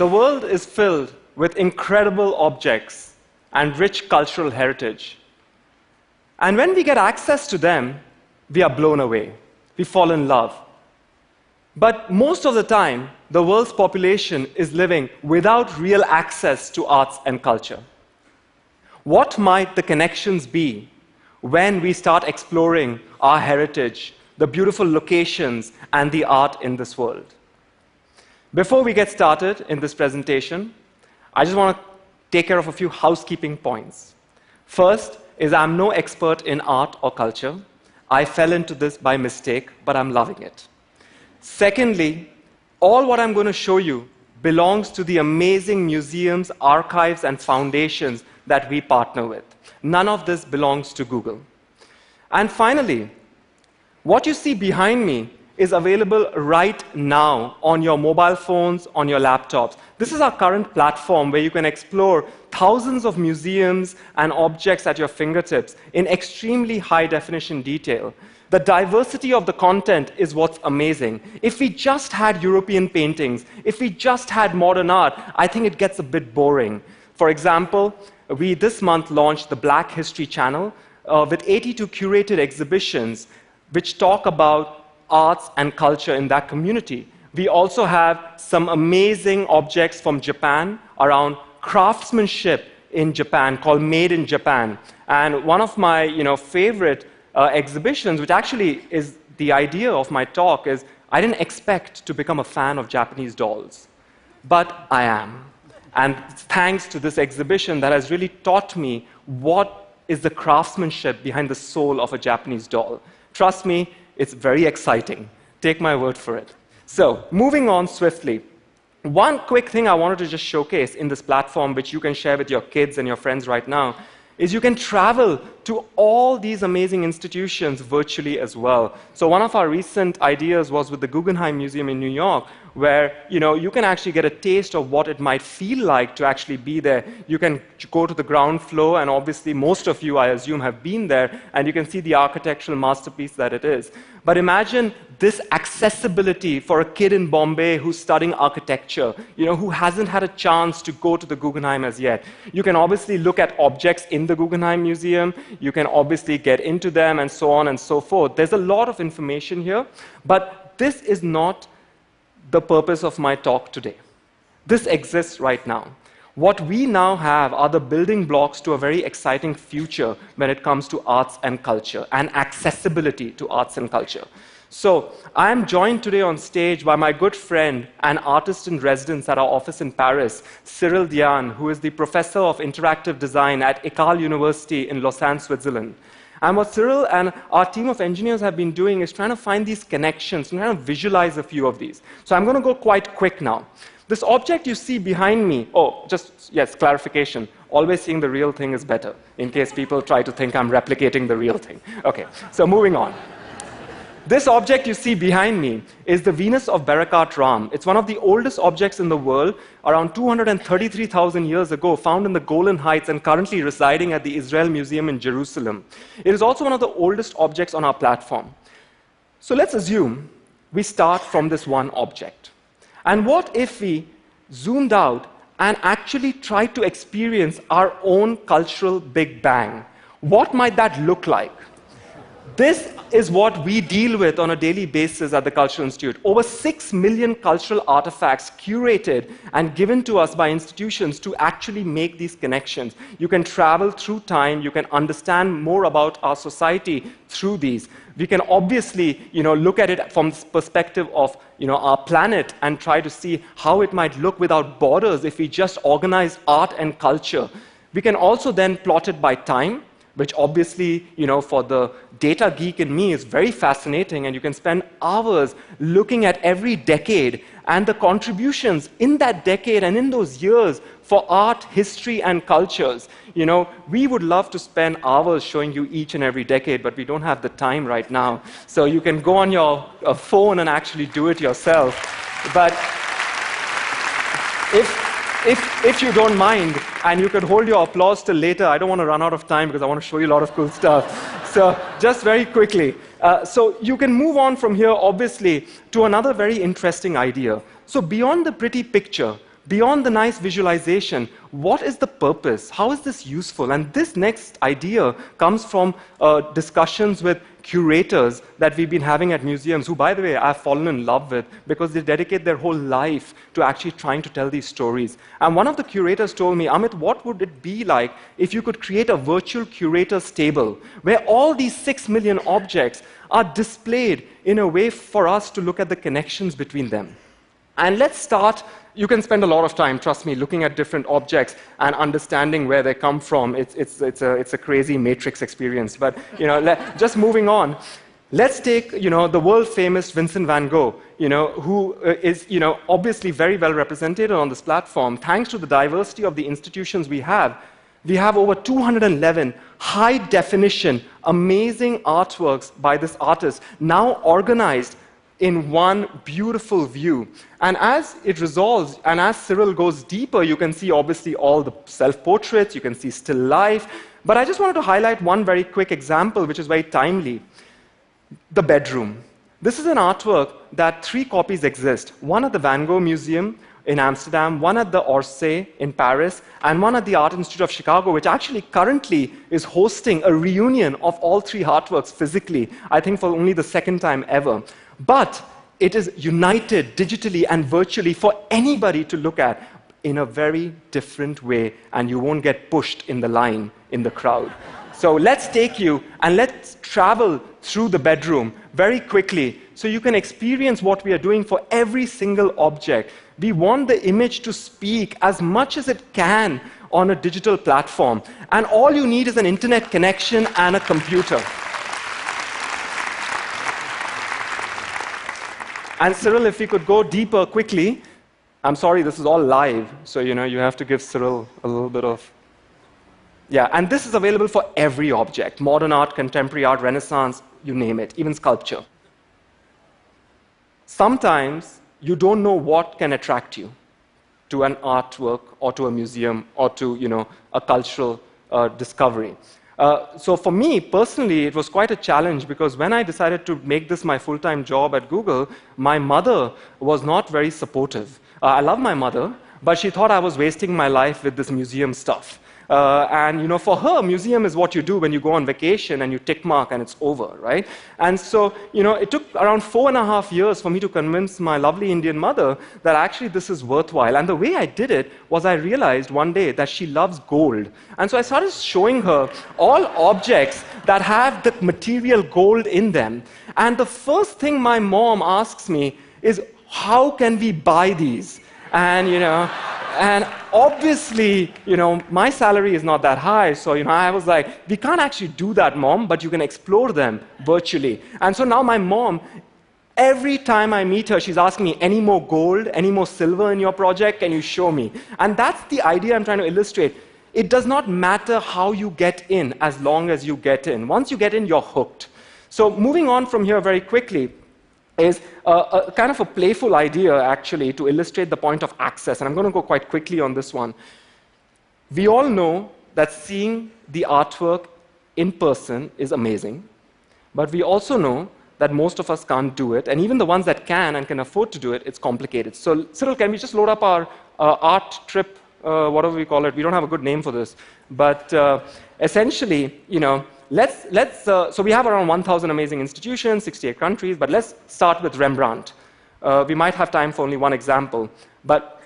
The world is filled with incredible objects and rich cultural heritage. And when we get access to them, we are blown away. We fall in love. But most of the time, the world's population is living without real access to arts and culture. What might the connections be when we start exploring our heritage, the beautiful locations, and the art in this world? Before we get started in this presentation, I just want to take care of a few housekeeping points. First is I'm no expert in art or culture. I fell into this by mistake, but I'm loving it. Secondly, all what I'm going to show you belongs to the amazing museums, archives, and foundations that we partner with. None of this belongs to Google. And finally, what you see behind me is available right now on your mobile phones, on your laptops. This is our current platform where you can explore thousands of museums and objects at your fingertips in extremely high-definition detail. The diversity of the content is what's amazing. If we just had European paintings, if we just had modern art, I think it gets a bit boring. For example, we this month launched the Black History Channel with 82 curated exhibitions which talk about arts and culture in that community. We also have some amazing objects from Japan around craftsmanship in Japan called Made in Japan. And one of my favorite exhibitions, which actually is the idea of my talk, is I didn't expect to become a fan of Japanese dolls, but I am. And thanks to this exhibition that has really taught me what is the craftsmanship behind the soul of a Japanese doll. Trust me, it's very exciting. Take my word for it. So, moving on swiftly. One quick thing I wanted to just showcase in this platform, which you can share with your kids and your friends right now, is you can travel to all these amazing institutions virtually as well. So one of our recent ideas was with the Guggenheim Museum in New York, where you can actually get a taste of what it might feel like to actually be there. You can go to the ground floor, and obviously most of you, I assume, have been there, and you can see the architectural masterpiece that it is. But imagine this accessibility for a kid in Bombay who's studying architecture, who hasn't had a chance to go to the Guggenheim as yet. You can obviously look at objects in the Guggenheim Museum. You can obviously get into them and so on and so forth. There's a lot of information here, but this is not the purpose of my talk today. This exists right now. What we now have are the building blocks to a very exciting future when it comes to arts and culture and accessibility to arts and culture. So I am joined today on stage by my good friend and artist in residence at our office in Paris, Cyril Diane, who is the professor of interactive design at École University in Lausanne, Switzerland. And what Cyril and our team of engineers have been doing is trying to find these connections and trying to visualize a few of these. So I'm going to go quite quick now. This object you see behind me, yes, clarification. Always seeing the real thing is better, in case people try to think I'm replicating the real thing. Okay, so moving on. This object you see behind me is the Venus of Barakat Ram. It's one of the oldest objects in the world, around 233,000 years ago, found in the Golan Heights and currently residing at the Israel Museum in Jerusalem. It is also one of the oldest objects on our platform. So let's assume we start from this one object. And what if we zoomed out and actually tried to experience our own cultural Big Bang? What might that look like? This is what we deal with on a daily basis at the Cultural Institute. Over 6 million cultural artifacts curated and given to us by institutions to actually make these connections. You can travel through time, you can understand more about our society through these. We can obviously look at it from the perspective of our planet and try to see how it might look without borders if we just organize art and culture. We can also then plot it by time, which obviously, for the data geek in me is very fascinating, and you can spend hours looking at every decade and the contributions in that decade and in those years for art, history, and cultures. We would love to spend hours showing you each and every decade, but we don't have the time right now. So you can go on your phone and actually do it yourself. But if you don't mind, and you could hold your applause till later, I don't want to run out of time because I want to show you a lot of cool stuff. So just very quickly. So you can move on from here, obviously, to another very interesting idea. So beyond the pretty picture, Beyond the nice visualization, what is the purpose? How is this useful? And this next idea comes from discussions with curators that we've been having at museums, who, by the way, I've fallen in love with because they dedicate their whole life to actually trying to tell these stories. And one of the curators told me, Amit, what would it be like if you could create a virtual curator's table where all these 6 million objects are displayed in a way for us to look at the connections between them? And let's start. You can spend a lot of time, trust me, looking at different objects and understanding where they come from. It's a crazy matrix experience. But just moving on, let's take the world-famous Vincent van Gogh, who is obviously very well represented on this platform. Thanks to the diversity of the institutions we have over 211 high-definition, amazing artworks by this artist, now organized in one beautiful view. And as it resolves, and as Cyril goes deeper, you can see obviously all the self-portraits, you can see still life. But I just wanted to highlight one very quick example, which is very timely. The bedroom. This is an artwork that 3 copies exist. One at the Van Gogh Museum in Amsterdam, one at the Orsay in Paris, and one at the Art Institute of Chicago, which actually currently is hosting a reunion of all 3 artworks physically, I think for only the 2nd time ever. But it is united digitally and virtually for anybody to look at in a very different way, and you won't get pushed in the line in the crowd. So let's take you and let's travel through the bedroom very quickly so you can experience what we are doing for every single object. We want the image to speak as much as it can on a digital platform. And all you need is an internet connection and a computer. And Cyril, if we could go deeper quickly. I'm sorry, this is all live, so you have to give Cyril a little bit of... Yeah, and this is available for every object. Modern art, contemporary art, Renaissance, you name it, even sculpture. Sometimes you don't know what can attract you to an artwork or to a museum or to a cultural discovery. So for me, personally, it was quite a challenge because when I decided to make this my full-time job at Google, my mother was not very supportive. I love my mother, but she thought I was wasting my life with this museum stuff. And for her, museum is what you do when you go on vacation and you tick mark and it's over, right? And so, it took around 4.5 years for me to convince my lovely Indian mother that actually this is worthwhile. And the way I did it was I realized one day that she loves gold. And so I started showing her all objects that have the material gold in them. And the first thing my mom asks me is, how can we buy these? And, and obviously, my salary is not that high, so, I was like, we can't actually do that, Mom, but you can explore them virtually. And so now my mom, every time I meet her, she's asking me, any more gold, any more silver in your project? Can you show me? And that's the idea I'm trying to illustrate. It does not matter how you get in, as long as you get in. Once you get in, you're hooked. So moving on from here very quickly, is a kind of a playful idea, actually, to illustrate the point of access. And I'm going to go quite quickly on this one. We all know that seeing the artwork in person is amazing. But we also know that most of us can't do it. And even the ones that can and can afford to do it, it's complicated. So, Cyril, can we just load up our art trip, whatever we call it? We don't have a good name for this. But essentially, so we have around 1,000 amazing institutions, 68 countries, but let's start with Rembrandt. We might have time for only one example, but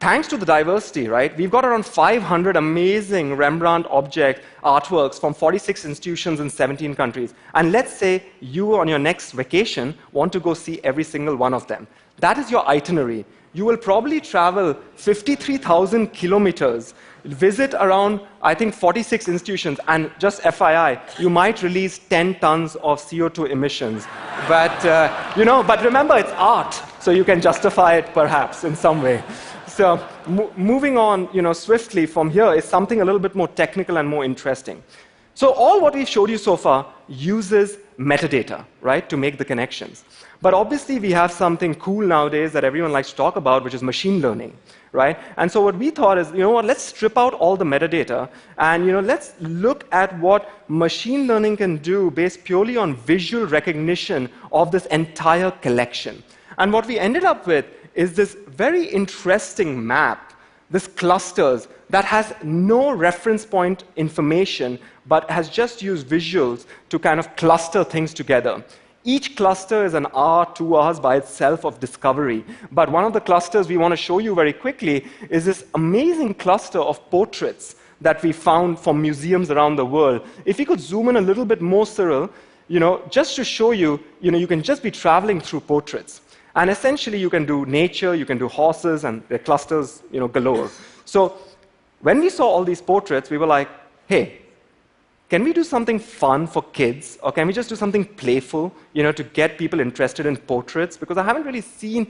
thanks to the diversity, right, we've got around 500 amazing Rembrandt object artworks from 46 institutions in 17 countries. And let's say you, on your next vacation, want to go see every single one of them. That is your itinerary. You will probably travel 53,000 kilometers, visit around, I think, 46 institutions, and just FYI, you might release 10 tons of CO2 emissions. But, but remember, it's art, so you can justify it, perhaps, in some way. So moving on, swiftly from here is something a little bit more technical and more interesting. So all what we've showed you so far uses metadata, right, to make the connections. But obviously, we have something cool nowadays that everyone likes to talk about, which is machine learning, right? And so what we thought is, let's strip out all the metadata, and let's look at what machine learning can do based purely on visual recognition of this entire collection. And what we ended up with is this very interesting map, this clusters that has no reference point information, but has just used visuals to kind of cluster things together. Each cluster is an hour, 2 hours by itself of discovery. But one of the clusters we want to show you very quickly is this amazing cluster of portraits that we found from museums around the world. If you could zoom in a little bit more, Cyril, just to show you, you can just be traveling through portraits. And essentially, you can do nature, you can do horses, and the clusters, galore. So when we saw all these portraits, we were like, hey, can we do something fun for kids? Or can we just do something playful, to get people interested in portraits? Because I haven't really seen,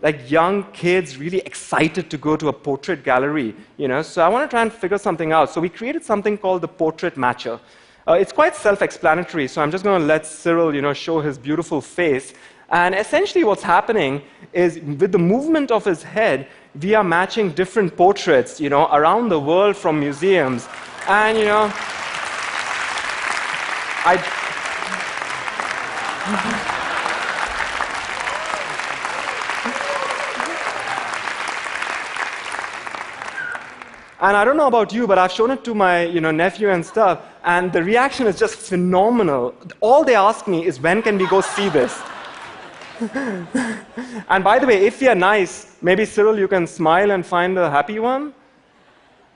like young kids really excited to go to a portrait gallery, So I want to try and figure something out. So we created something called the Portrait Matcher. It's quite self-explanatory, so I'm just going to let Cyril, show his beautiful face. And essentially what's happening is, with the movement of his head, we are matching different portraits, around the world from museums. And, And I don't know about you, but I've shown it to my nephew and stuff, and the reaction is just phenomenal. All they ask me is, when can we go see this? And by the way, if you're nice, maybe Cyril, you can smile and find a happy one?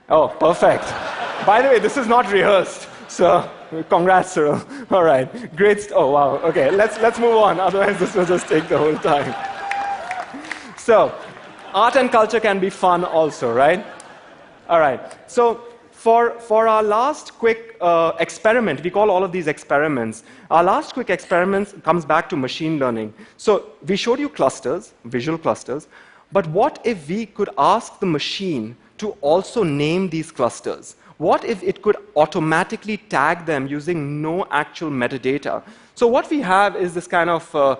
Oh, perfect. By the way, this is not rehearsed, so congrats, Cyril. All right, great. Oh, wow. Okay, let's move on. Otherwise, this will just take the whole time. So, art and culture can be fun also, right? All right. So, for our last quick experiment, we call all of these experiments. Our last quick experiment comes back to machine learning. So we showed you clusters, visual clusters, but what if we could ask the machine to also name these clusters? What if it could automatically tag them using no actual metadata? So what we have is this kind of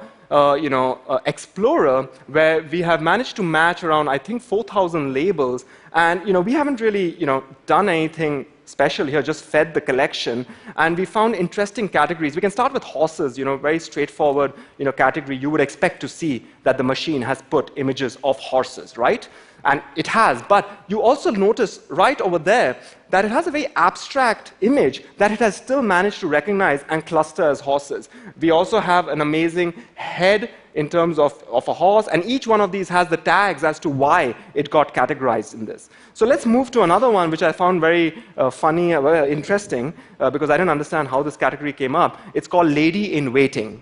explorer where we have managed to match around, I think, 4,000 labels. And we haven't really done anything special here, just fed the collection. And we found interesting categories. We can start with horses, very straightforward category. You would expect to see that the machine has put images of horses, right? And it has. But you also notice right over there that it has a very abstract image that it has still managed to recognize and cluster as horses. We also have an amazing head in terms of a horse, and each one of these has the tags as to why it got categorized in this. So let's move to another one, which I found very funny, interesting, because I didn't understand how this category came up. It's called Lady in Waiting.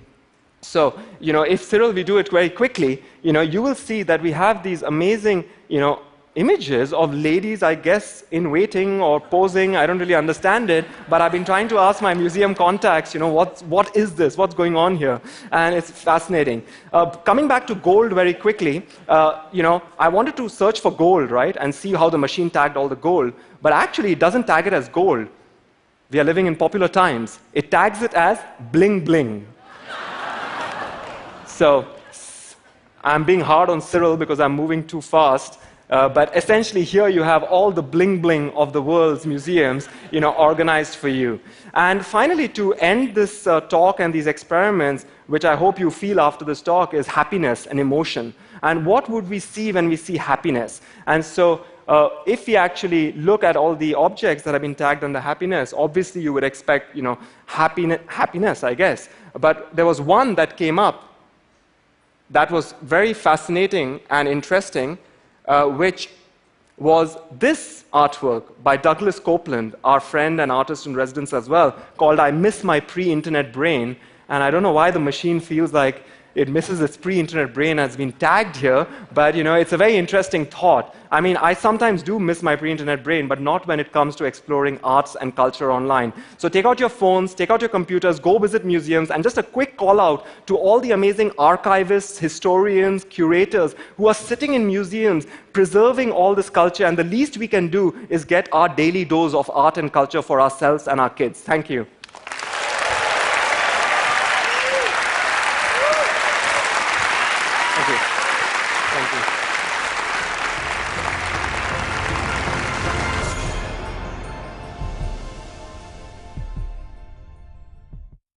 So, if Cyril, we do it very quickly, you will see that we have these amazing, images of ladies, I guess, in waiting or posing. I don't really understand it, but I've been trying to ask my museum contacts, what is this? What's going on here? And it's fascinating. Coming back to gold very quickly, I wanted to search for gold, right, and see how the machine tagged all the gold. But actually, it doesn't tag it as gold. We are living in popular times. It tags it as bling bling. So I'm being hard on Cyril because I'm moving too fast. But essentially, here you have all the bling-bling of the world's museums, organized for you. And finally, to end this talk and these experiments, which I hope you feel after this talk, is happiness and emotion. And what would we see when we see happiness? And so, if we actually look at all the objects that have been tagged under happiness, obviously you would expect, happiness, I guess. But there was one that came up that was very fascinating and interesting, which was this artwork by Douglas Copeland, our friend and artist in residence as well, called I Miss My Pre-Internet Brain. And I don't know why the machine feels like it misses its pre-internet brain has been tagged here, but it's a very interesting thought. I mean, I sometimes do miss my pre-internet brain, but not when it comes to exploring arts and culture online. So take out your phones, take out your computers, go visit museums, and just a quick call out to all the amazing archivists, historians, curators who are sitting in museums preserving all this culture, and the least we can do is get our daily dose of art and culture for ourselves and our kids. Thank you.